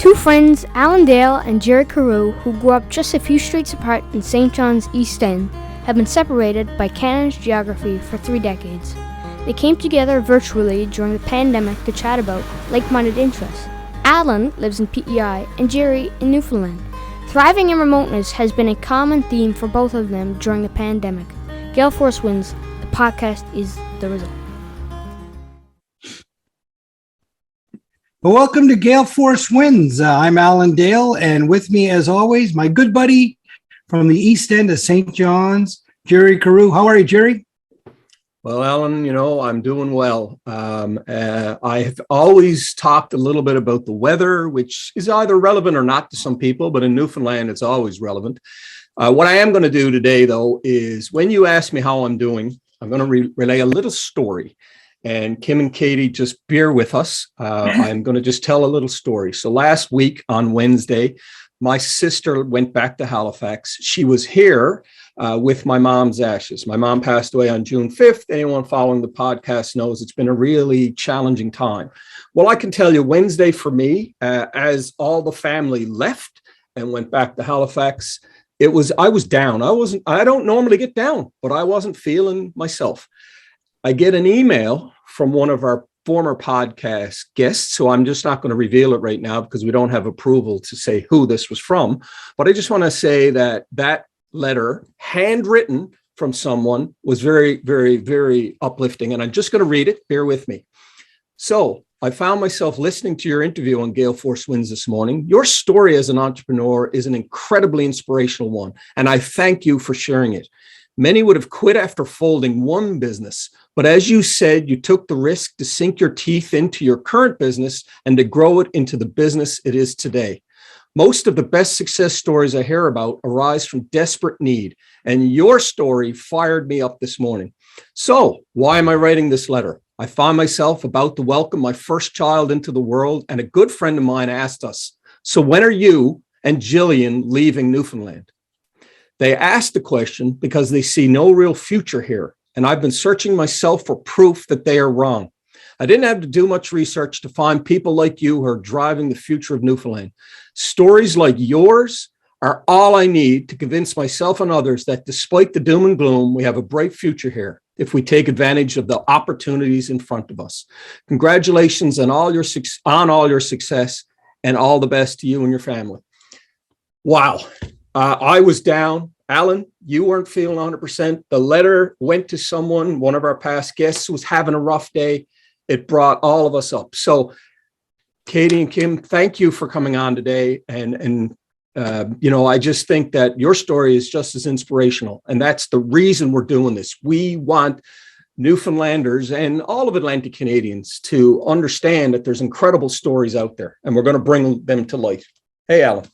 Two friends, Alan Dale and Jerry Carew, who grew up just a few streets apart in St. John's East End, have been separated by Canada's geography for 3 decades. They came together virtually during the pandemic to chat about like-minded interests. Alan lives in PEI and Jerry in Newfoundland. Thriving in remoteness has been a common theme for both of them during the pandemic. Gale Force wins. The podcast is the result. Well, welcome to Gale Force Wins. I'm Alan Dale, and with me, as always, my good buddy from the East End of St. John's, Jerry Carew. How are you, Jerry? Well, Alan, I'm doing well. I have always talked a little bit about the weather, which is either relevant or not to some people, but in Newfoundland, it's always relevant. What I am going to do today, though, is when you ask me how I'm doing, I'm going to relay a little story. And Kim and Katie, just bear with us. I'm going to just tell a little story. So last week on Wednesday, my sister went back to Halifax. She was here with my mom's ashes. My mom passed away on June 5th. Anyone following the podcast knows it's been a really challenging time. Well, I can tell you Wednesday for me, as all the family left and went back to Halifax, I was down. I don't normally get down, but I wasn't feeling myself. I get an email from one of our former podcast guests, so I'm just not going to reveal it right now because we don't have approval to say who this was from. But I just want to say that letter, handwritten from someone, was very, very, very uplifting. And I'm just going to read it. Bear with me. So I found myself listening to your interview on Gale Force Wins this morning. Your story as an entrepreneur is an incredibly inspirational one, and I thank you for sharing it. Many would have quit after folding one business, but as you said, you took the risk to sink your teeth into your current business and to grow it into the business it is today. Most of the best success stories I hear about arise from desperate need, and your story fired me up this morning. So, why am I writing this letter? I found myself about to welcome my first child into the world, and a good friend of mine asked us, "So when are you and Jillian leaving Newfoundland?" They asked the question because they see no real future here, and I've been searching myself for proof that they are wrong. I didn't have to do much research to find people like you who are driving the future of Newfoundland. Stories like yours are all I need to convince myself and others that despite the doom and gloom, we have a bright future here if we take advantage of the opportunities in front of us. Congratulations on all your success, and all the best to you and your family. Wow. I was down. Alan, you weren't feeling 100%. The letter went to someone, one of our past guests, who was having a rough day. It brought all of us up. So, Katie and Kim, thank you for coming on today. And I just think that your story is just as inspirational. And that's the reason we're doing this. We want Newfoundlanders and all of Atlantic Canadians to understand that there's incredible stories out there, and we're going to bring them to light. Hey, Alan.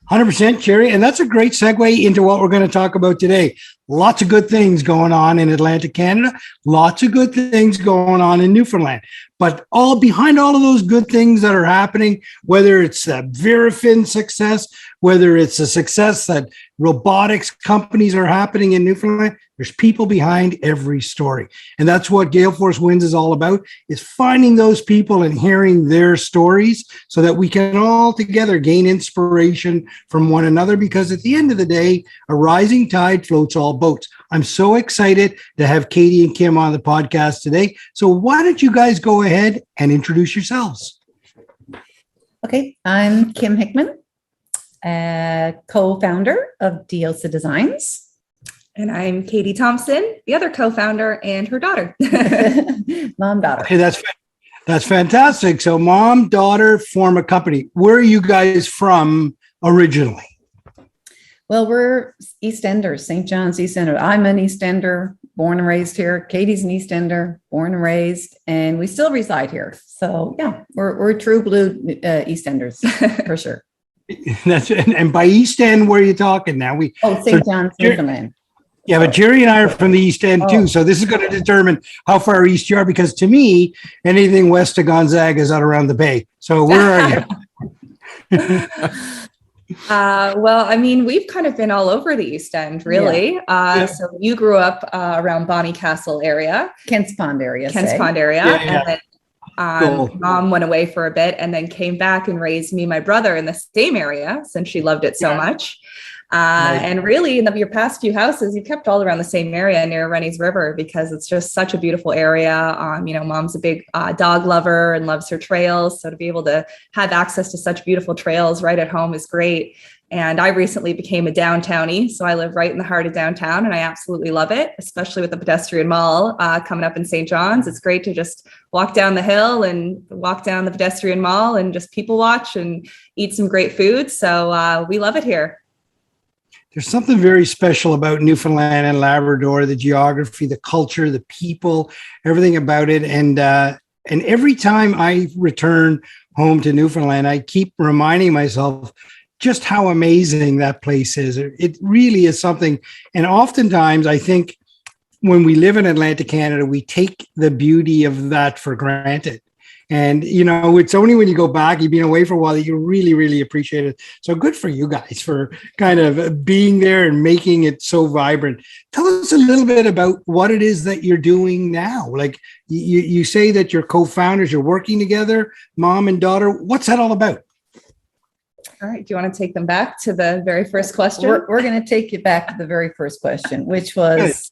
100%, Jerry. And that's a great segue into what we're going to talk about today. Lots of good things going on in Atlantic Canada. Lots of good things going on in Newfoundland. But behind all of those good things that are happening, whether it's a Verifin success, whether it's a success that robotics companies are happening in Newfoundland, there's people behind every story. And that's what Gale Force Wins is all about, is finding those people and hearing their stories so that we can all together gain inspiration from one another, because at the end of the day, a rising tide floats all boats. I'm so excited to have Katie and Kim on the podcast today. So why don't you guys go ahead and introduce yourselves? Okay, I'm Kim Hickman, co-founder of Diosa Designs. And I'm Katie Thompson, the other co-founder, and her daughter. Mom, daughter. Okay, that's fantastic. So mom, daughter form a company. Where are you guys from originally? Well, we're East Enders, St. John's East Ender. I'm an East Ender, born and raised here. Katie's an East Ender, born and raised, and we still reside here. So yeah, we're true blue East Enders for sure. And by East End, where are you talking now? St. John's, Newfoundland. Yeah, but Jerry and I are from the East End too. So this is going to determine how far east you are, because to me, anything west of Gonzaga is out around the bay. So where are you? We've kind of been all over the East End, really. Yeah. So you grew up around Bonnie Castle area. Kent's Pond area. And then Cool. Mom went away for a bit and then came back and raised me and my brother in the same area since she loved it so much. Nice. And really, in your past few houses, you kept all around the same area near Rennie's River because it's just such a beautiful area. Mom's a big dog lover and loves her trails. So to be able to have access to such beautiful trails right at home is great. And I recently became a downtownie. So I live right in the heart of downtown and I absolutely love it, especially with the pedestrian mall coming up in St. John's. It's great to just walk down the hill and walk down the pedestrian mall and just people watch and eat some great food. So we love it here. There's something very special about Newfoundland and Labrador, the geography, the culture, the people, everything about it. And every time I return home to Newfoundland, I keep reminding myself just how amazing that place is. It really is something. And oftentimes I think when we live in Atlantic Canada, we take the beauty of that for granted. And, it's only when you go back, you've been away for a while, that you really, really appreciate it. So good for you guys for kind of being there and making it so vibrant. Tell us a little bit about what it is that you're doing now. Like you say that you're co-founders, you're working together, mom and daughter. What's that all about? All right. Do you want to take them back to the very first question? We're going to take you back to the very first question, which was,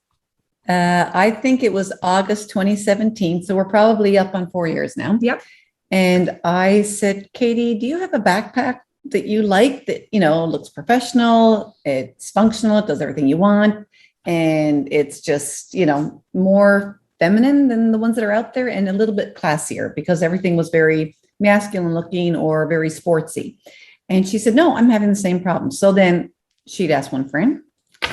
I think it was August 2017. So we're probably up on 4 years now. Yep. And I said, Katie, do you have a backpack that you like that, looks professional, it's functional, it does everything you want, and it's just, more feminine than the ones that are out there and a little bit classier because everything was very masculine looking or very sportsy. And she said, no, I'm having the same problem. So then she'd ask one friend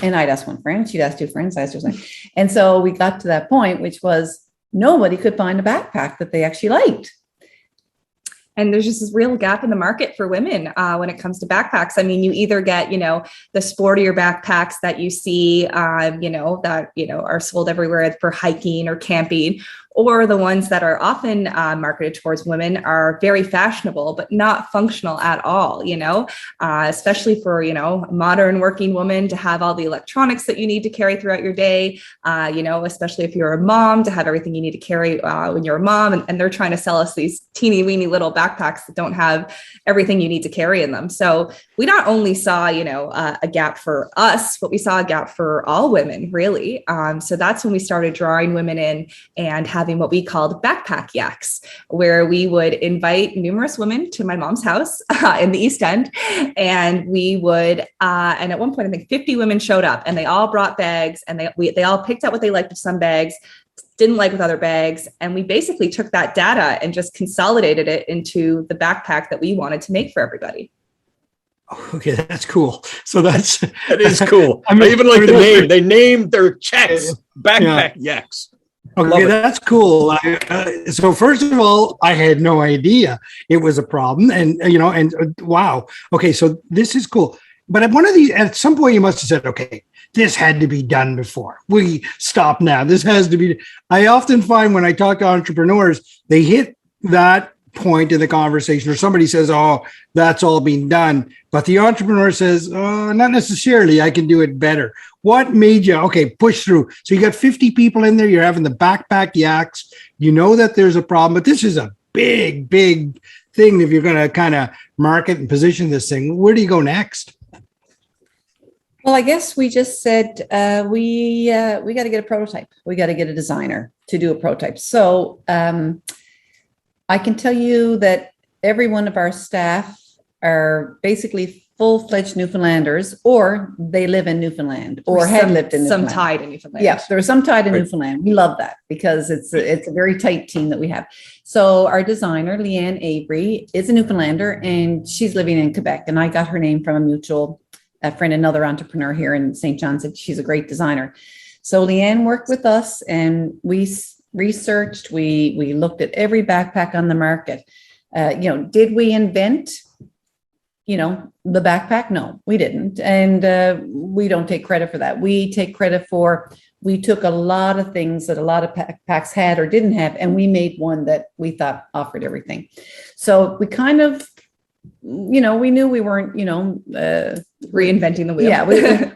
and I'd ask one friend. She'd ask two friends. I asked her something. And so we got to that point, which was nobody could find a backpack that they actually liked. And there's just this real gap in the market for women when it comes to backpacks. I mean, you either get, the sportier backpacks that you see, are sold everywhere for hiking or camping, or the ones that are often marketed towards women are very fashionable, but not functional at all, especially for, a modern working woman to have all the electronics that you need to carry throughout your day, especially if you're a mom to have everything you need to carry when you're a mom. And they're trying to sell us these teeny weeny little backpacks that don't have everything you need to carry in them. So we not only saw, a gap for us, but we saw a gap for all women, really. So that's when we started drawing women in and having what we called backpack yaks, where we would invite numerous women to my mom's house in the East End. And we would, and at one point, I think 50 women showed up and they all brought bags and they all picked out what they liked of some bags, didn't like with other bags. And we basically took that data and just consolidated it into the backpack that we wanted to make for everybody. Okay, that's cool. So that is cool. I even like the name. They named their checks backpack yaks. Okay, that's cool. So first of all, I had no idea it was a problem, and wow. Okay, so this is cool. But at some point, you must have said, okay, this had to be done before. We stop now. This has to be. I often find when I talk to entrepreneurs, they hit that point in the conversation, or somebody says, oh, that's all being done. But the entrepreneur says, oh, not necessarily. I can do it better. What made you, push through? So you got 50 people in there. You're having the backpack yaks. You know that there's a problem, but this is a big, big thing if you're going to kind of market and position this thing. Where do you go next? Well, I guess we just said we got to get a prototype. We got to get a designer to do a prototype. So I can tell you that every one of our staff are basically full-fledged Newfoundlanders, or they live in Newfoundland or had lived in Newfoundland. Some tied in Newfoundland. Yeah, there's some tied in Newfoundland. We love that because it's a very tight team that we have. So our designer, Leanne Avery, is a Newfoundlander and she's living in Quebec. And I got her name from a mutual friend, another entrepreneur here in St. John's. She's a great designer. So Leanne worked with us and we researched, we looked at every backpack on the market. Did we invent, the backpack? No, we didn't. And we don't take credit for that. We take credit for, we took a lot of things that a lot of backpacks had or didn't have, and we made one that we thought offered everything. So we kind of, we knew we weren't, reinventing the wheel. Yeah,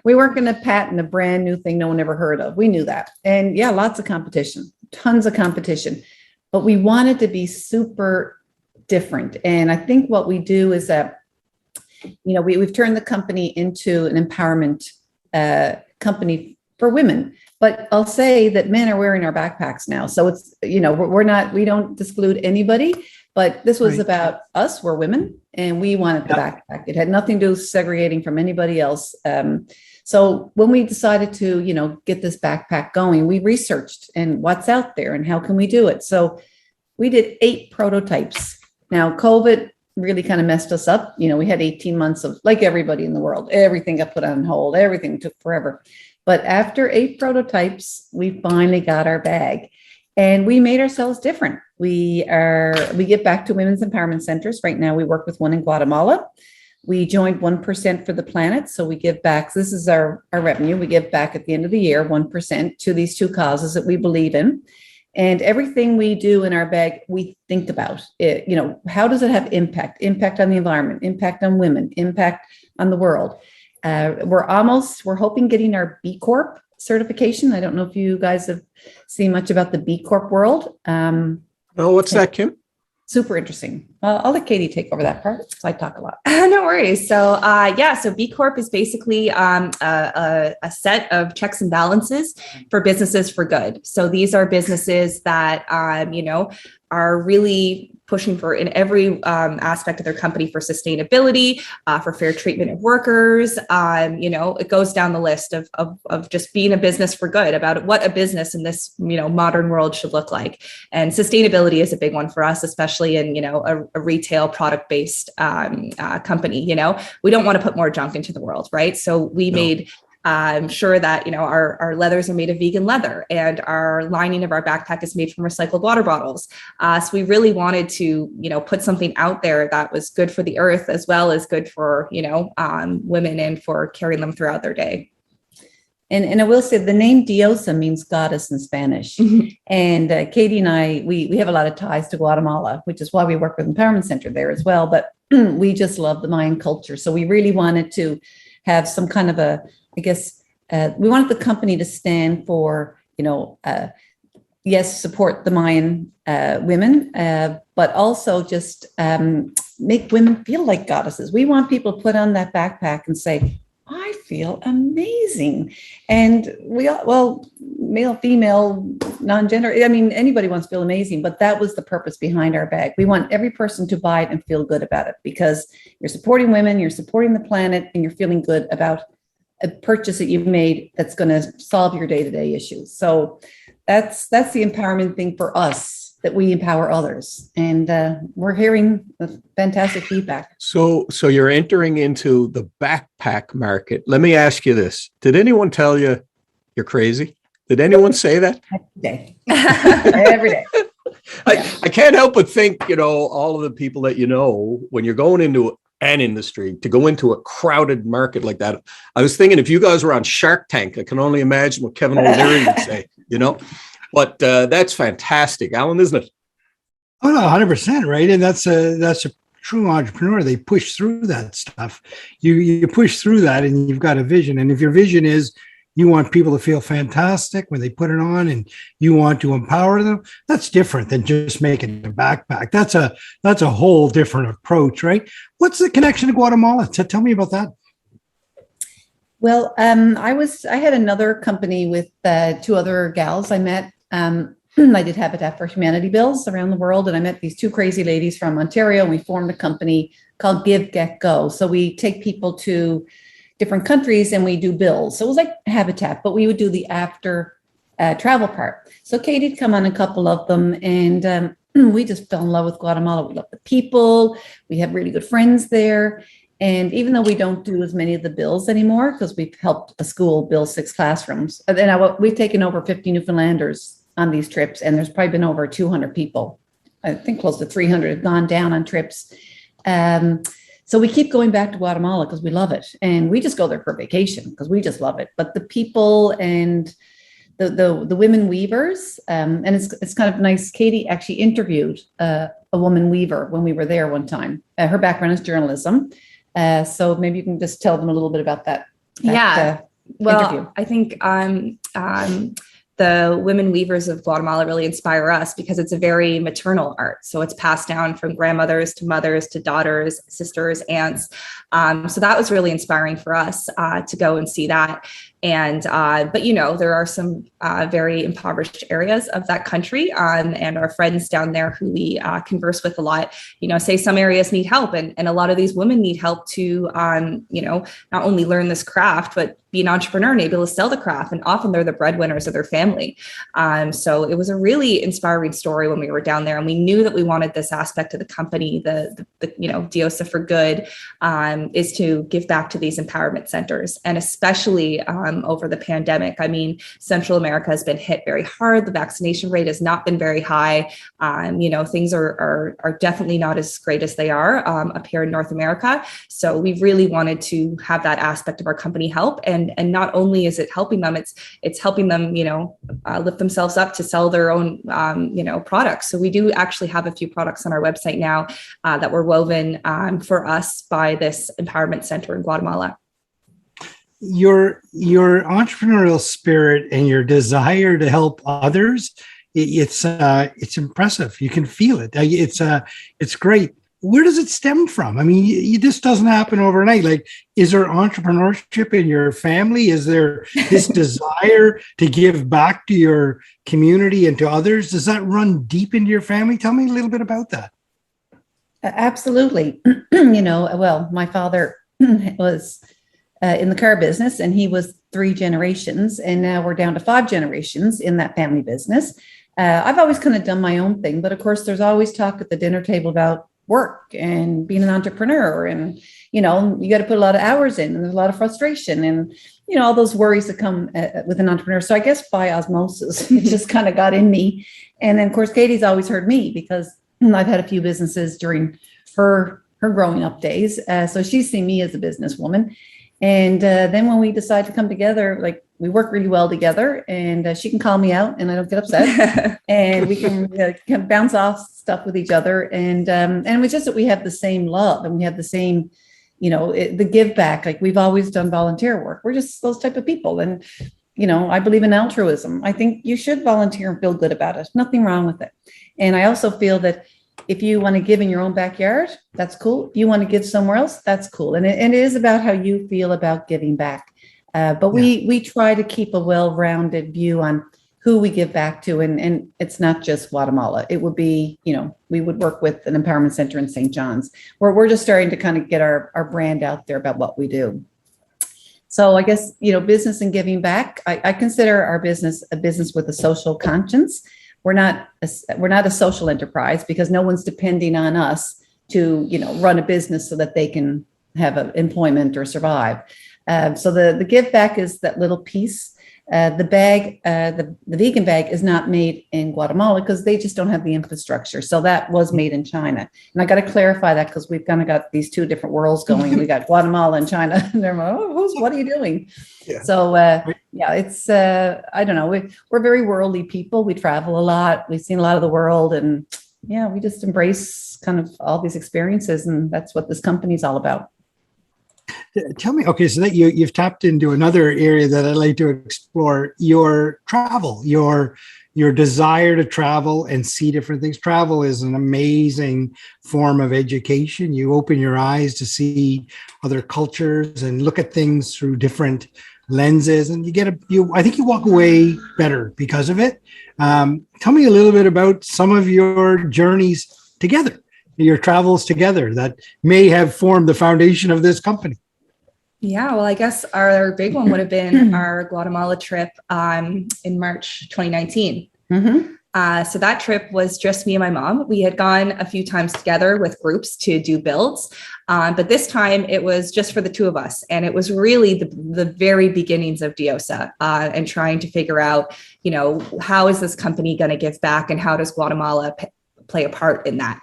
we weren't going to patent a brand new thing no one ever heard of. We knew that. And yeah, lots of competition, tons of competition. but we wanted to be super different. And I think what we do is that, we've turned the company into an empowerment company for women. But I'll say that men are wearing our backpacks now. So it's, we don't exclude anybody, but this was about us. We're women and we wanted the backpack. It had nothing to do with segregating from anybody else. So when we decided to, get this backpack going, we researched and what's out there and how can we do it? So we did 8 prototypes. Now, COVID really kind of messed us up. We had 18 months of, like everybody in the world, everything got put on hold. Everything took forever. But after 8 prototypes, we finally got our bag and we made ourselves different. We give back to women's empowerment centers. Right now, we work with one in Guatemala. We joined 1% for the planet. So we give back. This is our revenue. We give back at the end of the year, 1% to these 2 causes that we believe in. And everything we do in our bag, we think about it. How does it have impact? Impact on the environment, impact on women, impact on the world. We're hoping getting our B Corp certification. I don't know if you guys have seen much about the B Corp world. Oh, what's that, Kim? Super interesting. I'll let Katie take over that part because I talk a lot. No worries. So so B Corp is basically a set of checks and balances for businesses for good. So these are businesses that, are really pushing for in every aspect of their company for sustainability, for fair treatment of workers. It goes down the list of just being a business for good, about what a business in this, modern world should look like. And sustainability is a big one for us, especially in, a retail product-based company. We don't want to put more junk into the world, right? So we made sure that, our leathers are made of vegan leather and our lining of our backpack is made from recycled water bottles. So we really wanted to, put something out there that was good for the earth as well as good for, women and for carrying them throughout their day. And I will say the name Diosa means goddess in Spanish. And Katie and I, we have a lot of ties to Guatemala, which is why we work with Empowerment Center there as well. But we just love the Mayan culture. So we really wanted to have some kind of we wanted the company to stand for, yes, support the Mayan women, but also just make women feel like goddesses. We want people to put on that backpack and say, I feel amazing. And male, female, non-gender, anybody wants to feel amazing, but that was the purpose behind our bag. We want every person to buy it and feel good about it because you're supporting women, you're supporting the planet, and you're feeling good about a purchase that you've made that's going to solve your day-to-day issues. So that's the empowerment thing for us, that we empower others. And we're hearing fantastic feedback. So you're entering into the backpack market. Let me ask you this. Did anyone tell you you're crazy? Did anyone say that? Every day. Every day. I can't help but think, all of the people that when you're going into an industry, to go into a crowded market like that. I was thinking if you guys were on Shark Tank, I can only imagine what Kevin O'Leary would say, But that's fantastic, Alan, isn't it? Oh no, 100%, right? And that's a true entrepreneur. They push through that stuff. You push through that, and you've got a vision. And if your vision is you want people to feel fantastic when they put it on, and you want to empower them, that's different than just making a backpack. That's a whole different approach, right? What's the connection to Guatemala? Tell me about that. Well, I had another company with 2 other gals I met. I did Habitat for Humanity bills around the world, and I met these 2 crazy ladies from Ontario, and we formed a company called Give, Get, Go. So we take people to different countries and we do bills. So it was like Habitat, but we would do the after travel part. So Katie'd come on a couple of them, and we just fell in love with Guatemala. We love the people. We have really good friends there. And even though we don't do as many of the bills anymore, because we've helped a school build 6 classrooms, and then we've taken over 50 Newfoundlanders on these trips, and there's probably been over 200 people. I think close to 300 have gone down on trips. So we keep going back to Guatemala because we love it, and we just go there for vacation because we just love it. But the people and the women weavers, and it's kind of nice. Katie actually interviewed a woman weaver when we were there one time. Her background is journalism, so maybe you can just tell them a little bit about that. Well, interview. I think the women weavers of Guatemala really inspire us because it's a very maternal art. So it's passed down from grandmothers to mothers to daughters, sisters, aunts. So that was really inspiring for us to go and see that. And, but, you know, there are some very impoverished areas of that country, and our friends down there who we converse with a lot, you know, say some areas need help. And a lot of these women need help to, you know, not only learn this craft, but be an entrepreneur and able to sell the craft. And often they're the breadwinners of their family. So it was a really inspiring story when we were down there. And we knew that we wanted this aspect of the company, the you know, Diosa for Good, is to give back to these empowerment centers. And especially over the pandemic, I mean, Central America has been hit very hard. The vaccination rate has not been very high. You know, things are definitely not as great as they are up here in North America. So we really wanted to have that aspect of our company help. And not only is it helping them, it's helping them, you know, lift themselves up to sell their own, you know, products. So we do actually have a few products on our website now that were woven for us by this empowerment center in Guatemala. Your entrepreneurial spirit and your desire to help others, it's impressive. You can feel it. It's great. Where does it stem from? I mean, this doesn't happen overnight. Like, is there entrepreneurship in your family? Is there this desire to give back to your community and to others? Does that run deep into your family? Tell me a little bit about that. Absolutely. You know, well, my father was in the car business, and he was 3 generations, and now we're down to 5 generations in that family business. I've always kind of done my own thing, but of course, there's always talk at the dinner table about work and being an entrepreneur, and you know, you got to put a lot of hours in, and there's a lot of frustration, and you know, all those worries that come with an entrepreneur. So I guess by osmosis, it just kind of got in me. And then of course, Katie's always heard me because I've had a few businesses during her growing up days. So she's seen me as a businesswoman. And then when we decide to come together, like, we work really well together, and she can call me out and I don't get upset, and we can bounce off stuff with each other. And it's just that we have the same love, and we have the same, you know, the give back. Like, we've always done volunteer work. We're just those type of people. And, you know, I believe in altruism. I think you should volunteer and feel good about it. Nothing wrong with it. And I also feel that if you want to give in your own backyard, that's cool. If you want to give somewhere else, that's cool. And it is about how you feel about giving back. But we try to keep a well-rounded view on who we give back to. And it's not just Guatemala. It would be, you know, we would work with an empowerment center in St. John's, where we're just starting to kind of get our brand out there about what we do. So I guess, you know, business and giving back, I consider our business a business with a social conscience. We're not a social enterprise, because no one's depending on us to, you know, run a business so that they can have employment or survive. So the give back is that little piece. The bag, the vegan bag, is not made in Guatemala because they just don't have the infrastructure. So that was made in China. And I got to clarify that, because we've kind of got these 2 different worlds going. We got Guatemala and China, and they're like, oh, what are you doing? Yeah. So yeah, it's I don't know. We're very worldly people. We travel a lot. We've seen a lot of the world, and yeah, we just embrace kind of all these experiences, and that's what this company's all about. Tell me, okay, so that you've tapped into another area that I'd like to explore: your travel, your desire to travel and see different things. Travel is an amazing form of education. You open your eyes to see other cultures and look at things through different lenses, and I think you walk away better because of it. Tell me a little bit about some of your journeys together, your travels together, that may have formed the foundation of this company. Yeah, well, I guess our big one would have been our Guatemala trip in March 2019. Mm-hmm. So that trip was just me and my mom. We had gone a few times together with groups to do builds, but this time it was just for the 2 of us. And it was really the very beginnings of Diosa, and trying to figure out, you know, how is this company going to give back, and how does Guatemala play a part in that.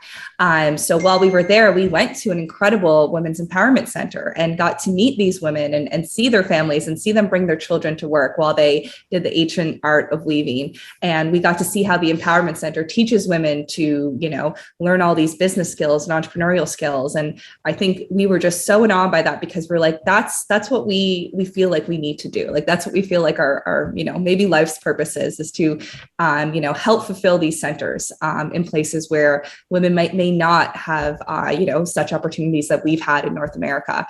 So while we were there, we went to an incredible women's empowerment center and got to meet these women and see their families and see them bring their children to work while they did the ancient art of weaving. And we got to see how the empowerment center teaches women to, learn all these business skills and entrepreneurial skills. And I think we were just so in awe by that, because we're like, that's what we feel like we need to do. Like, that's what we feel like our maybe life's purpose is to, help fulfill these centers in places where women may not have, such opportunities that we've had in North America.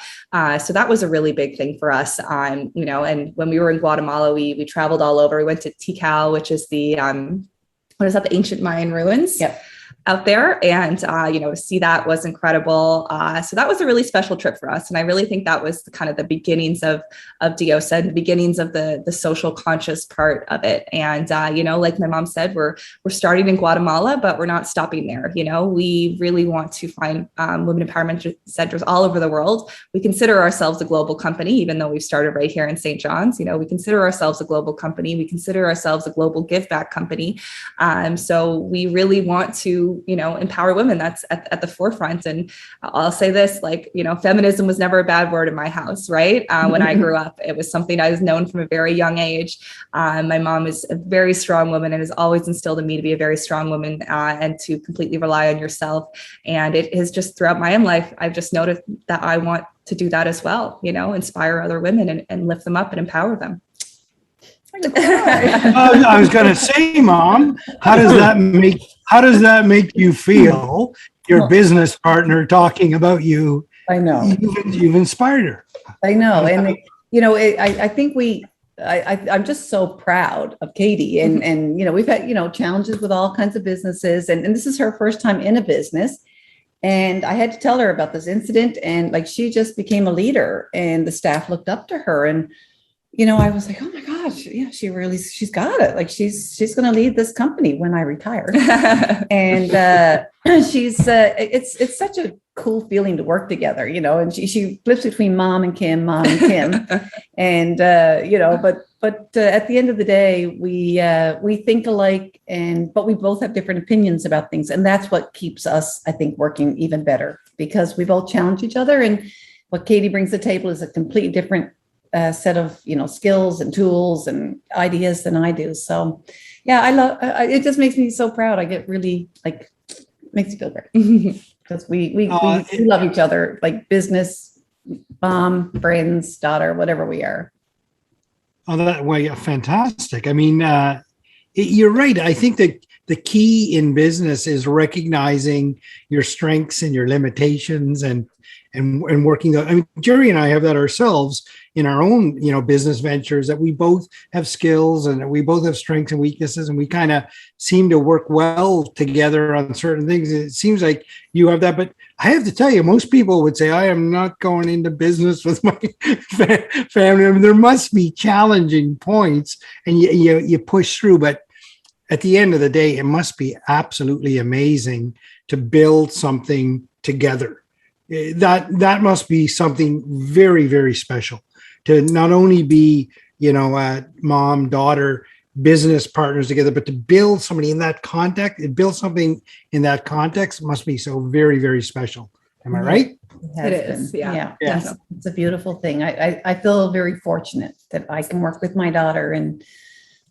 So that was a really big thing for us. And when we were in Guatemala, we traveled all over. We went to Tikal, which is the, the ancient Mayan ruins. Yep. Out there, and see that was incredible. So that was a really special trip for us, and I really think that was kind of the beginnings of Diosa, and the beginnings of the social conscious part of it. And like my mom said, we're starting in Guatemala, but we're not stopping there. We really want to find women empowerment centers all over the world. We consider ourselves a global company, even though we've started right here in St. John's. We consider ourselves a global company. We consider ourselves a global give back company. So we really want to empower women. That's at the forefront. And I'll say this, feminism was never a bad word in my house, right? When I grew up, it was something I was known from a very young age. My mom is a very strong woman and has always instilled in me to be a very strong woman and to completely rely on yourself. And it has just throughout my own life, I've just noticed that I want to do that as well, inspire other women and lift them up and empower them. I was going to say, Mom, how does that make you feel? Your business partner talking about you. I know you've inspired her. I know, and I think I'm just so proud of Katie, and we've had challenges with all kinds of businesses, and this is her first time in a business. And I had to tell her about this incident, and she just became a leader, and the staff looked up to her, and I was like, oh my gosh, yeah, she's got it. She's going to lead this company when I retire. And it's such a cool feeling to work together, and she flips between mom and Kim. And, but at the end of the day, we think alike but we both have different opinions about things. And that's what keeps us, I think, working even better, because we both challenge each other. And what Katie brings to the table is a completely different set of skills and tools and ideas than I do. So yeah, I love it. Just makes me so proud. I get really makes me feel great because we love each other, like business, mom, friends, daughter, whatever we are. Oh, that way, fantastic. I mean, you're right. I think that the key in business is recognizing your strengths and your limitations and working. I mean, Jerry and I have that ourselves in our own, business ventures, that we both have skills and we both have strengths and weaknesses, and we kind of seem to work well together on certain things. It seems like you have that, but I have to tell you, most people would say, I am not going into business with my family. I mean, there must be challenging points, and you push through, but at the end of the day, it must be absolutely amazing to build something together. That must be something very, very special, to not only be, mom, daughter, business partners together, but to build somebody in that context, must be so very, very special. Am I right? It is. Yeah. It's a beautiful thing. I feel very fortunate that I can work with my daughter and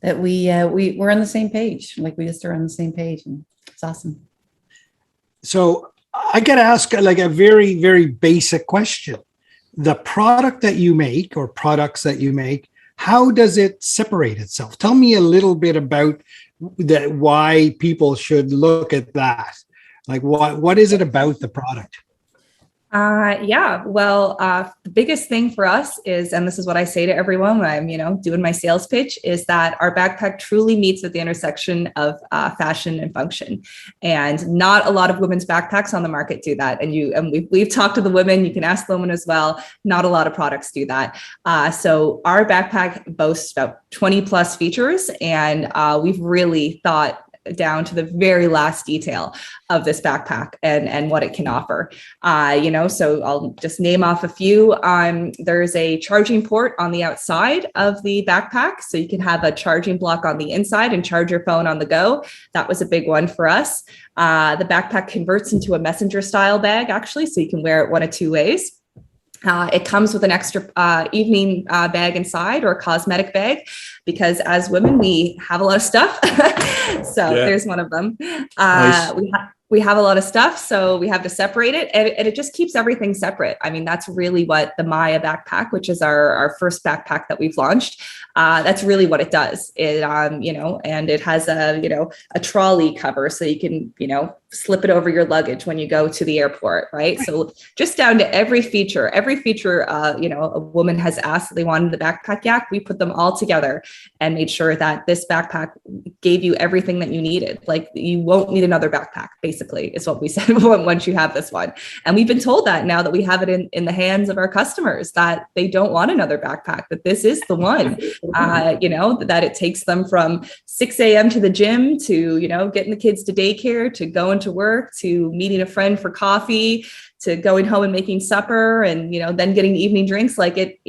that we're on the same page. We just are on the same page, and it's awesome. So I got to ask a very, very basic question. The product that you make, or products that you make, how does it separate itself? Tell me a little bit about that, why people should look at that. What is it about the product? The biggest thing for us is, and this is what I say to everyone when I'm, doing my sales pitch, is that our backpack truly meets at the intersection of fashion and function. And not a lot of women's backpacks on the market do that. And we've talked to the women, you can ask the women as well. Not a lot of products do that. So our backpack boasts about 20 plus features. And we've really thought down to the very last detail of this backpack and what it can offer. So I'll just name off a few. There's a charging port on the outside of the backpack, so you can have a charging block on the inside and charge your phone on the go. That was a big one for us. The backpack converts into a messenger style bag, actually, so you can wear it one of two ways. It comes with an extra evening bag inside, or a cosmetic bag, because as women, we have a lot of stuff. There's one of them. Nice. We have a lot of stuff, so we have to separate it, and it just keeps everything separate. I mean, that's really what the Maya backpack, which is our first backpack that we've launched, that's really what it does. It, and it has a trolley cover, so you can, slip it over your luggage when you go to the airport, right? So just down to every feature, a woman has asked that they wanted the backpack yak, we put them all together and made sure that this backpack gave you everything that you needed. Like, you won't need another backpack, basically, is what we said once you have this one. And we've been told that now that we have it in the hands of our customers, that they don't want another backpack, that this is the one, that it takes them from 6 a.m. to the gym, to, getting the kids to daycare, to going to work, to meeting a friend for coffee, to going home and making supper, and then getting evening drinks. Like, it,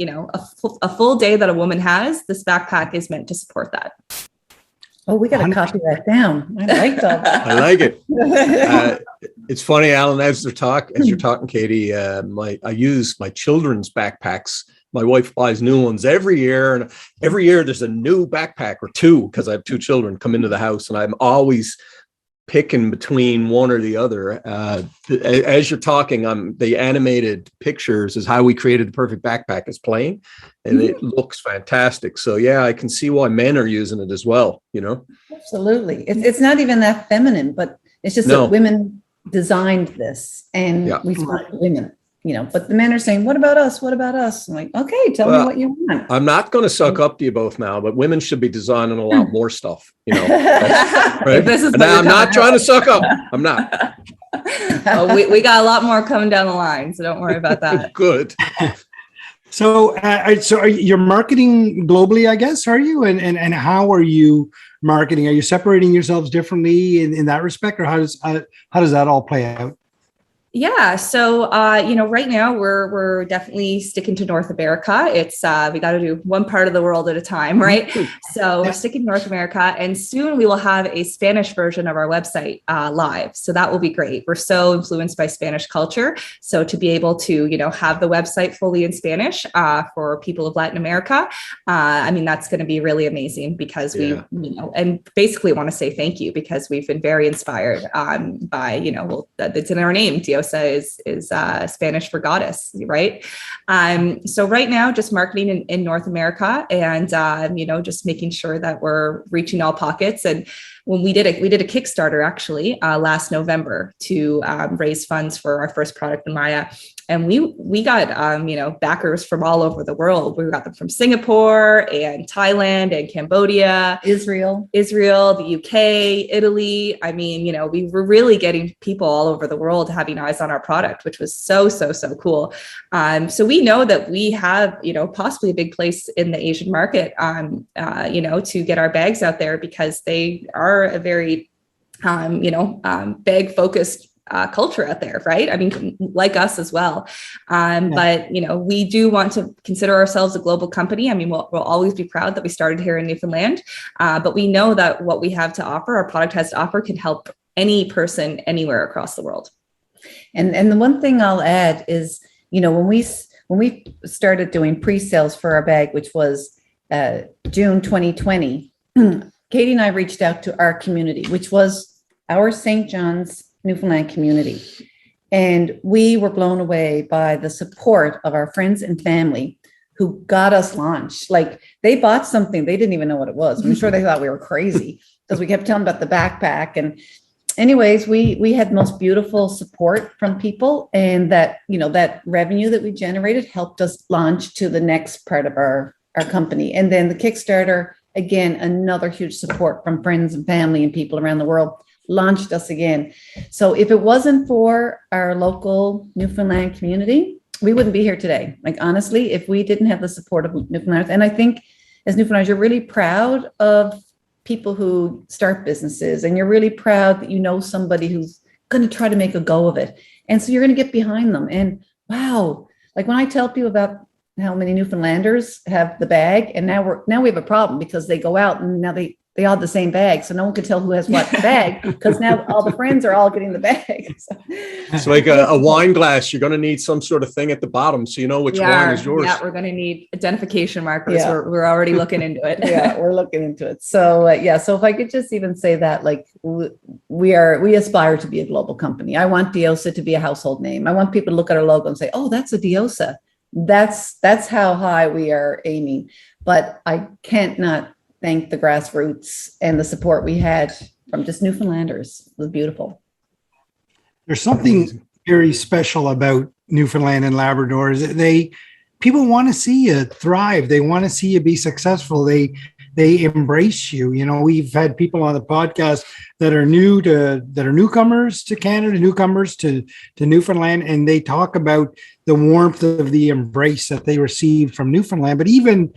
a full day that a woman has, this backpack is meant to support that. Oh, we got to copy that down. I like that. I like it. It's funny, Alan, as you're talking, Katie, I use my children's backpacks. My wife buys new ones every year, and every year there's a new backpack or two, because I have two children come into the house, and I'm always picking between one or the other. As you're talking, the animated pictures is how we created the perfect backpack is playing, and it looks fantastic. So yeah, I can see why men are using it as well. Absolutely. It's not even that feminine, but it's just that women designed this, and we support women. But the men are saying, what about us? What about us? I'm like, okay, tell me what you want. I'm not going to suck up to you both now, but women should be designing a lot more stuff, right? And I'm not trying to suck up. I'm not. We got a lot more coming down the line, so don't worry about that. Good. So you're marketing globally, I guess, are you? And how are you marketing? Are you separating yourselves differently in that respect, or how does that all play out? Yeah. So, right now we're definitely sticking to North America. It's, we got to do one part of the world at a time, right? So we're sticking to North America, and soon we will have a Spanish version of our website live. So that will be great. We're so influenced by Spanish culture. So to be able to, have the website fully in Spanish for people of Latin America, that's going to be really amazing, because we, and basically want to say thank you, because we've been very inspired by, it's in our name. Diosa is Spanish for goddess, right? So right now, just marketing in North America, and just making sure that we're reaching all pockets. And when we did a Kickstarter actually last November to raise funds for our first product in Maya. And we got, backers from all over the world. We got them from Singapore and Thailand and Cambodia, Israel, the UK, Italy. We were really getting people all over the world having eyes on our product, which was so cool. So we know that we have, possibly a big place in the Asian market, to get our bags out there, because they are a very, bag focused culture out there, right? Like us as well. But, we do want to consider ourselves a global company. We'll always be proud that we started here in Newfoundland. But we know that what we have to offer, our product has to offer, can help any person anywhere across the world. And the one thing I'll add is, when we started doing pre-sales for our bag, which was June 2020, Katie and I reached out to our community, which was our St. John's Newfoundland community. And we were blown away by the support of our friends and family who got us launched. Like, they bought something, they didn't even know what it was. I'm sure they thought we were crazy, because we kept telling them about the backpack. And anyways, we had most beautiful support from people, and that, that revenue that we generated helped us launch to the next part of our company. And then the Kickstarter, again, another huge support from friends and family and people around the world, launched us again. So if it wasn't for our local Newfoundland community, we wouldn't be here today. Like, honestly, if we didn't have the support of Newfoundlanders. And I think as Newfoundlanders, you're really proud of people who start businesses, and you're really proud that you know somebody who's going to try to make a go of it. And so you're going to get behind them. And wow, like when I tell people about how many Newfoundlanders have the bag, and now we have a problem because they go out and now they all have the same bag. So no one can tell who has what bag because now all the friends are all getting the bag. So. It's like a wine glass. You're going to need some sort of thing at the bottom so you know which wine is yours. Yeah, we're going to need identification markers. Yeah. We're already looking into it. Yeah, we're looking into it. So so if I could just even say that, like we aspire to be a global company. I want Diosa to be a household name. I want people to look at our logo and say, oh, that's a Diosa. That's how high we are aiming. But I can't not thank the grassroots and the support we had from just Newfoundlanders. It was beautiful. There's something very special about Newfoundland and Labrador. Is that people want to see you thrive. They want to see you be successful. They embrace you. You know, we've had people on the podcast that are newcomers to Canada, newcomers to Newfoundland, and they talk about the warmth of the embrace that they received from Newfoundland. But even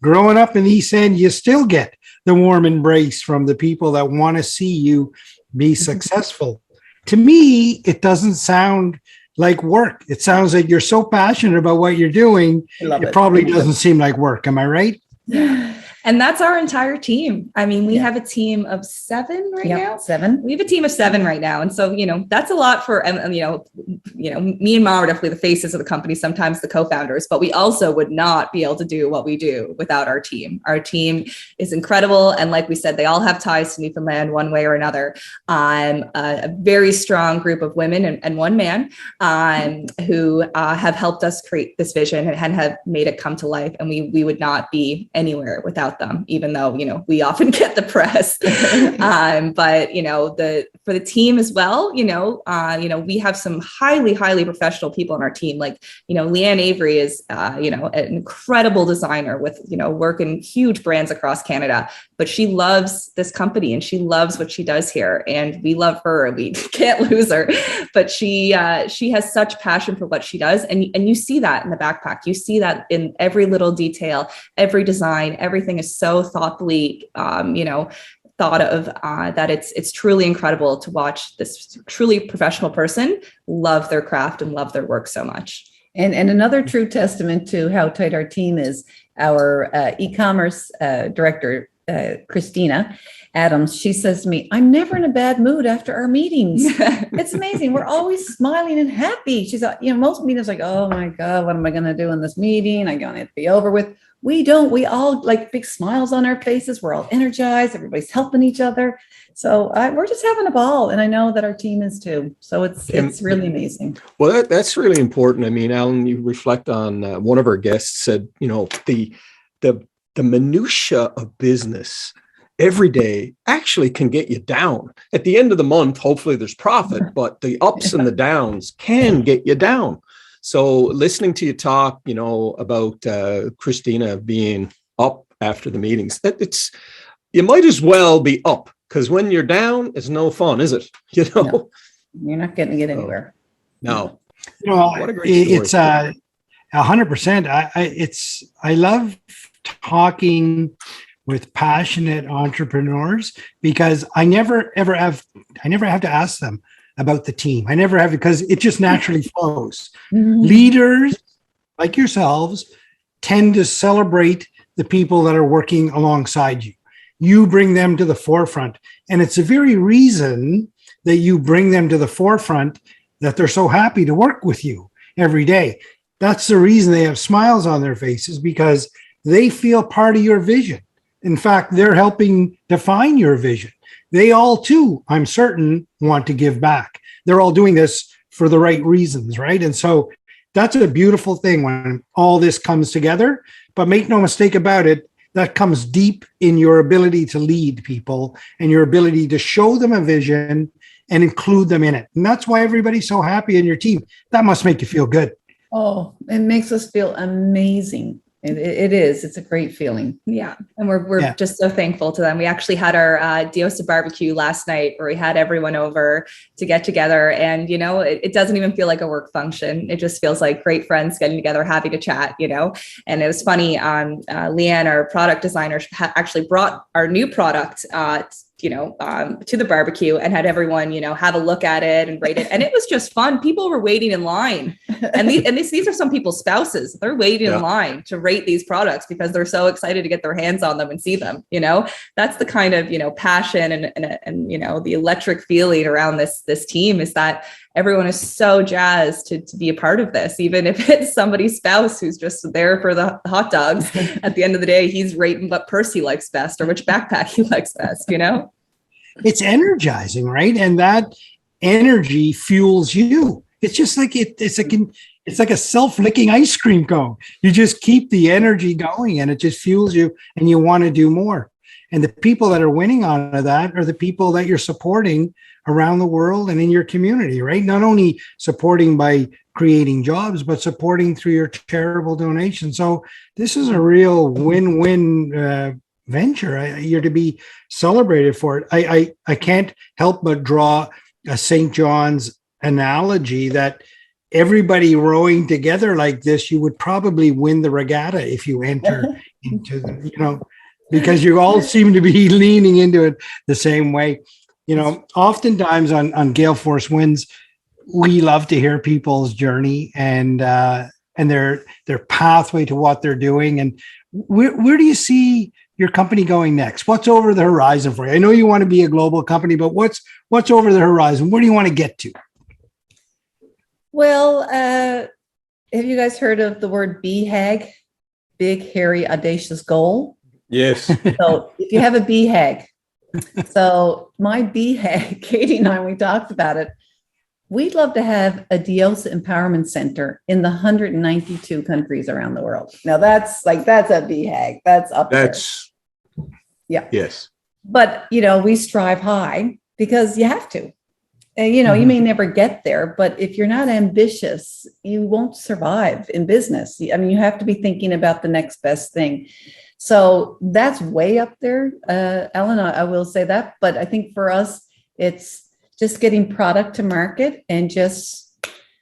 growing up in the East End, you still get the warm embrace from the people that want to see you be successful. To me, it doesn't sound like work. It sounds like you're so passionate about what you're doing. It probably doesn't seem like work. Am I right? Yeah. And that's our entire team. I mean, we have a team of 7 right now. 7. We have a team of 7 right now. And so, that's a lot for, me and Ma are definitely the faces of the company, sometimes the co-founders, but we also would not be able to do what we do without our team. Our team is incredible. And like we said, they all have ties to Newfoundland one way or another. A very strong group of women and one man who have helped us create this vision and have made it come to life. And we would not be anywhere without them, even though, we often get the press. But, for the team as well, we have some highly professional people on our team. Like, Leanne Avery is, an incredible designer with, working huge brands across Canada, but she loves this company and she loves what she does here. And we love her. We can't lose her, but she has such passion for what she does. And you see that in the backpack. You see that in every little detail, every design, everything is so thoughtfully, thought of, that it's truly incredible to watch this truly professional person love their craft and love their work so much. And another true testament to how tight our team is, our e-commerce director, Christina Adams, she says to me, I'm never in a bad mood after our meetings. It's amazing. We're always smiling and happy. She's like, most meetings like, oh my God, what am I going to do in this meeting? I'm going to be over with. We don't. We all like big smiles on our faces. We're all energized. Everybody's helping each other. So we're just having a ball. And I know that our team is too. So it's really amazing. Well, that's really important. I mean, Alan, you reflect on one of our guests said, the minutia of business every day actually can get you down. At the end of the month, hopefully there's profit, but the ups and the downs can get you down. So listening to you talk, about Christina being up after the meetings, you might as well be up, because when you're down, it's no fun, is it? No, you're not getting to get anywhere. No. What a great story. It's 100%. I love talking with passionate entrepreneurs because I never have to ask them about the team. I never have, because it just naturally flows. Mm-hmm. Leaders like yourselves tend to celebrate the people that are working alongside you. You bring them to the forefront. And it's the very reason that you bring them to the forefront that they're so happy to work with you every day. That's the reason they have smiles on their faces, because they feel part of your vision. In fact, they're helping define your vision. They all too, I'm certain, want to give back. They're all doing this for the right reasons, right? And so that's a beautiful thing when all this comes together. But make no mistake about it, that comes deep in your ability to lead people and your ability to show them a vision and include them in it. And that's why everybody's so happy in your team. That must make you feel good. Oh, it makes us feel amazing. It is. It's a great feeling. Yeah. And we're just so thankful to them. We actually had our Diosa barbecue last night where we had everyone over to get together. And, it doesn't even feel like a work function. It just feels like great friends getting together, having a chat, And it was funny. Leanne, our product designer, actually brought our new product to the barbecue and had everyone, have a look at it and rate it. And it was just fun. People were waiting in line. And these are some people's spouses. They're waiting in line to rate these products because they're so excited to get their hands on them and see them. That's the kind of, passion and the electric feeling around this team is that everyone is so jazzed to be a part of this, even if it's somebody's spouse who's just there for the hot dogs. At the end of the day, he's rating what purse he likes best or which backpack he likes best, It's energizing, right? And that energy fuels you. It's just like it's like a self-licking ice cream cone. You just keep the energy going and it just fuels you and you want to do more. And the people that are winning out of that are the people that you're supporting around the world and in your community, right? Not only supporting by creating jobs, but supporting through your charitable donations. So this is a real win-win venture. You're to be celebrated for it. I can't help but draw a St. John's analogy that everybody rowing together like this, you would probably win the regatta if you enter into the, because you all seem to be leaning into it the same way. Oftentimes on Gale Force Winds, we love to hear people's journey and their pathway to what they're doing. And where do you see your company going next? What's over the horizon for you? I know you want to be a global company, but what's over the horizon? Where do you want to get to? Well, have you guys heard of the word BHAG? Big, hairy, audacious goal? Yes. So if you have a BHAG, so my BHAG, Katie and I, we talked about it. We'd love to have a Diosa Empowerment Center in the 192 countries around the world. Now that's a BHAG. That's up there. Yeah. Yes. But, we strive high because you have to. You may never get there, but if you're not ambitious, you won't survive in business. I mean, you have to be thinking about the next best thing. So that's way up there, Ellen, I will say that. But I think for us, it's just getting product to market and just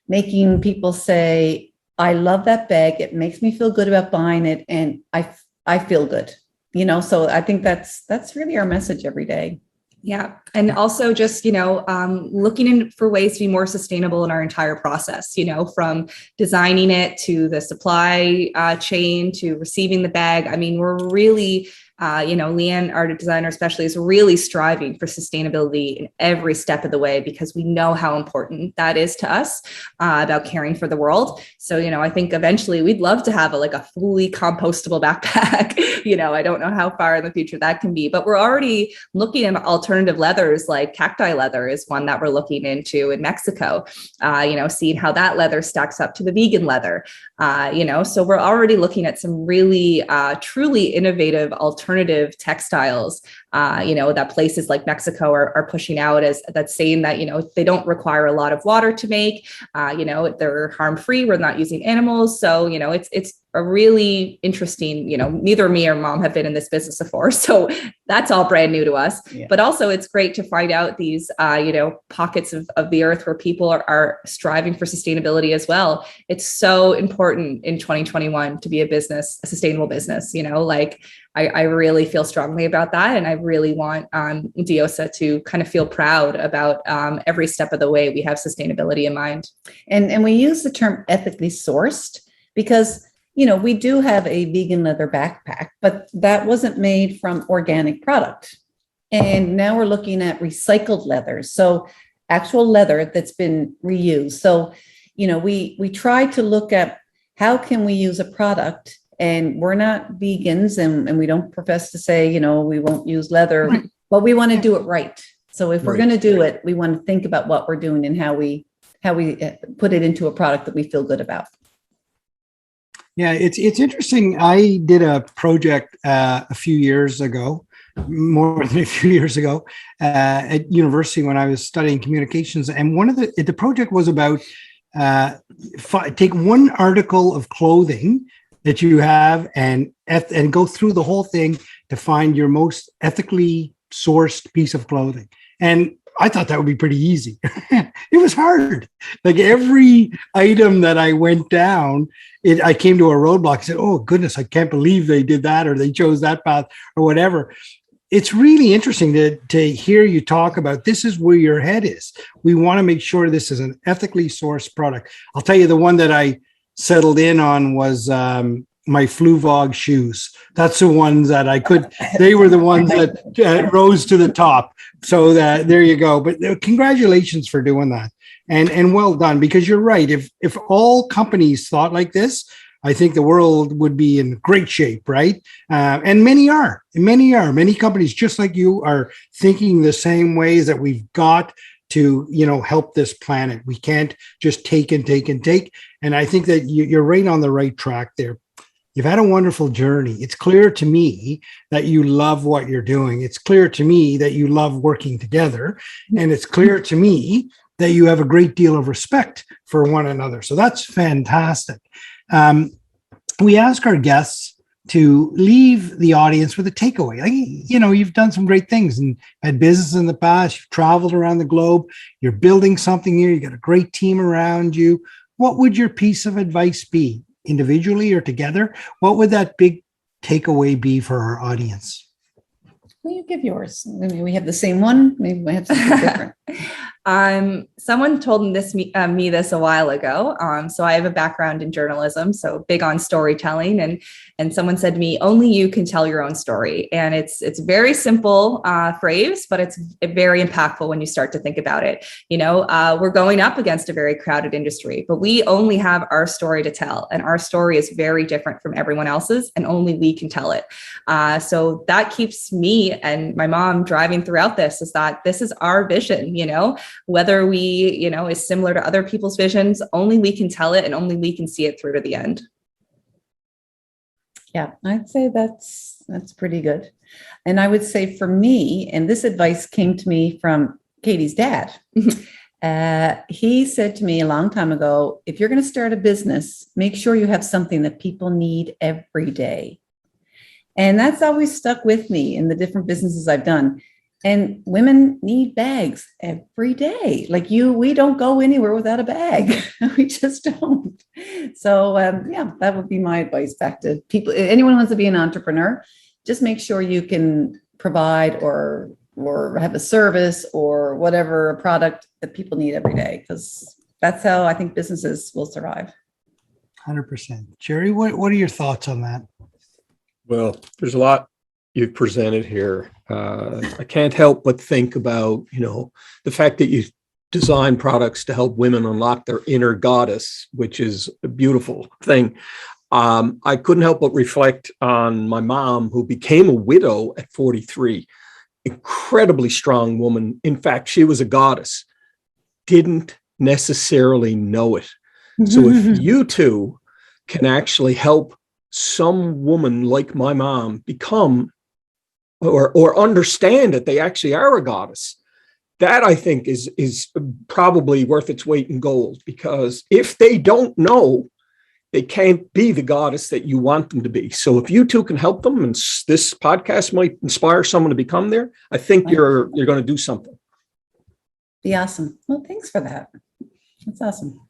making people say, I love that bag. It makes me feel good about buying it. And I feel good, so I think that's really our message every day. Yeah. And also just, looking for ways to be more sustainable in our entire process, from designing it to the supply chain to receiving the bag. I mean, we're really, Leanne, our designer especially, is really striving for sustainability in every step of the way because we know how important that is to us about caring for the world. So, I think eventually we'd love to have a fully compostable backpack. I don't know how far in the future that can be, but we're already looking at alternative leathers like cacti leather is one that we're looking into in Mexico, seeing how that leather stacks up to the vegan leather, so we're already looking at some really truly innovative alternative textiles, that places like Mexico are pushing out as that's saying that, they don't require a lot of water to make, they're harm-free. We're not using animals. So, it's a really interesting, neither me or mom have been in this business before. So that's all brand new to us, but also it's great to find out these, pockets of the earth where people are striving for sustainability as well. It's so important in 2021 to be a sustainable business, I really feel strongly about that. And I really want Diosa to kind of feel proud about every step of the way we have sustainability in mind. And we use the term ethically sourced because, we do have a vegan leather backpack, but that wasn't made from organic product. And now we're looking at recycled leather. So actual leather that's been reused. So, we try to look at how can we use a product. And we're not vegans and we don't profess to say, we won't use leather, but we want to do it right. So if we're going to do it, we want to think about what we're doing and how we put it into a product that we feel good about. Yeah, it's interesting. I did a project a few years ago, more than a few years ago, at university when I was studying communications. And one of the project was about take one article of clothing that you have and go through the whole thing to find your most ethically sourced piece of clothing. And I thought that would be pretty easy. It was hard. Like every item that I went down, I came to a roadblock and said, oh goodness, I can't believe they did that, or they chose that path or whatever. It's really interesting to hear you talk about this is where your head is. We want to make sure this is an ethically sourced product. I'll tell you, the one that I settled in on was my Fluvog shoes. That's the ones that they were the ones that rose to the top. So there you go. But congratulations for doing that. And well done, because you're right. If all companies thought like this, I think the world would be in great shape, right? And many are. Many companies, just like you, are thinking the same ways that we've got to, help this planet. We can't just take and take and take. And I think that you're right on the right track there. You've had a wonderful journey. It's clear to me that you love what you're doing. It's clear to me that you love working together. And it's clear to me that you have a great deal of respect for one another. So that's fantastic. We ask our guests to leave the audience with a takeaway. You've done some great things and had business in the past. You've traveled around the globe. You're building something here. You got a great team around you. What would your piece of advice be, individually or together? What would that big takeaway be for our audience? Will you give yours? Maybe we have the same one. Maybe we have something different. Someone told me this a while ago. So I have a background in journalism, so big on storytelling. And someone said to me, only you can tell your own story. And it's a very simple phrase, but it's very impactful when you start to think about it. We're going up against a very crowded industry, but we only have our story to tell. And our story is very different from everyone else's, and only we can tell it. So that keeps me and my mom driving throughout this, is that this is our vision, whether we, is similar to other people's visions, only we can tell it and only we can see it through to the end. Yeah, I'd say that's pretty good. And I would say for me, and this advice came to me from Katie's dad. He said to me a long time ago, if you're going to start a business, make sure you have something that people need every day. And that's always stuck with me in the different businesses I've done. And women need bags every day. We don't go anywhere without a bag. We just don't. So that would be my advice back to people. Anyone who wants to be an entrepreneur, just make sure you can provide or have a service or whatever, a product that people need every day, because that's how I think businesses will survive. 100%. Jerry, what are your thoughts on that? Well, there's a lot you've presented here. I can't help but think about, the fact that you design products to help women unlock their inner goddess, which is a beautiful thing. I couldn't help but reflect on my mom, who became a widow at 43. Incredibly strong woman. In fact, she was a goddess. Didn't necessarily know it. So if you two can actually help some woman like my mom become or understand that they actually are a goddess, that I think is probably worth its weight in gold, because if they don't know, they can't be the goddess that you want them to be. So if you two can help them, and this podcast might inspire someone to become there, I think you're going to do something. Be awesome. Well, thanks for that. That's awesome.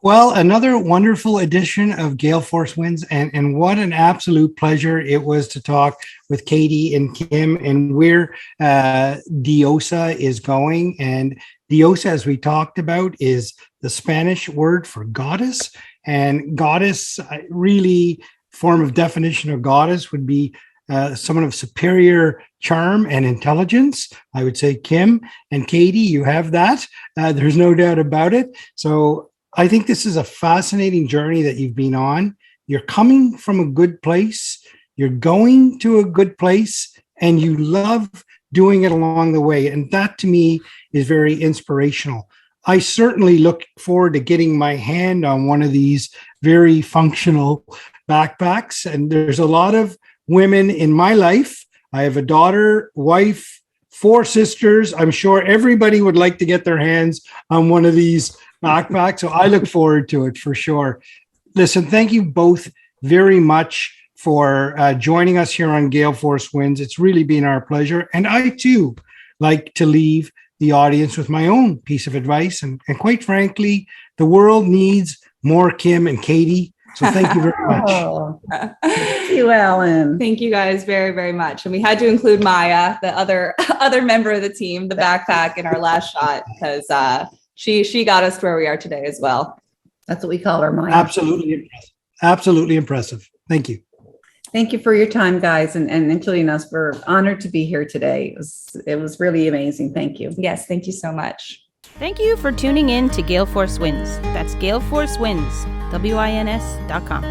Well, another wonderful edition of Gale Force Winds, and what an absolute pleasure it was to talk with Katie and Kim, and where diosa is going. And diosa, as we talked about, is the Spanish word for goddess, and goddess, really form of definition of goddess would be someone of superior charm and intelligence. I would say Kim and Katie, you have that. There's no doubt about it. So I think this is a fascinating journey that you've been on. You're coming from a good place. You're going to a good place, and you love doing it along the way. And that to me is very inspirational. I certainly look forward to getting my hand on one of these very functional backpacks. And there's a lot of women in my life. I have a daughter, wife, 4 sisters. I'm sure everybody would like to get their hands on one of these backpacks. So I look forward to it for sure. Listen, thank you both very much for joining us here on Gale Force Winds. It's really been our pleasure. And I, too, like to leave the audience with my own piece of advice. And quite frankly, the world needs more Kim and Katie. So thank you very much. Oh, thank you, Alan. Thank you guys very, very much. And we had to include Maya, the other member of the team, the backpack in our last shot, because she got us to where we are today as well. That's what we call her, Maya. Absolutely impressive. Absolutely impressive. Thank you. Thank you for your time, guys, and including us. We're honored to be here today. It was really amazing. Thank you. Yes, thank you so much. Thank you for tuning in to Gale Force Winds. That's Gale Force Winds, WINS.com.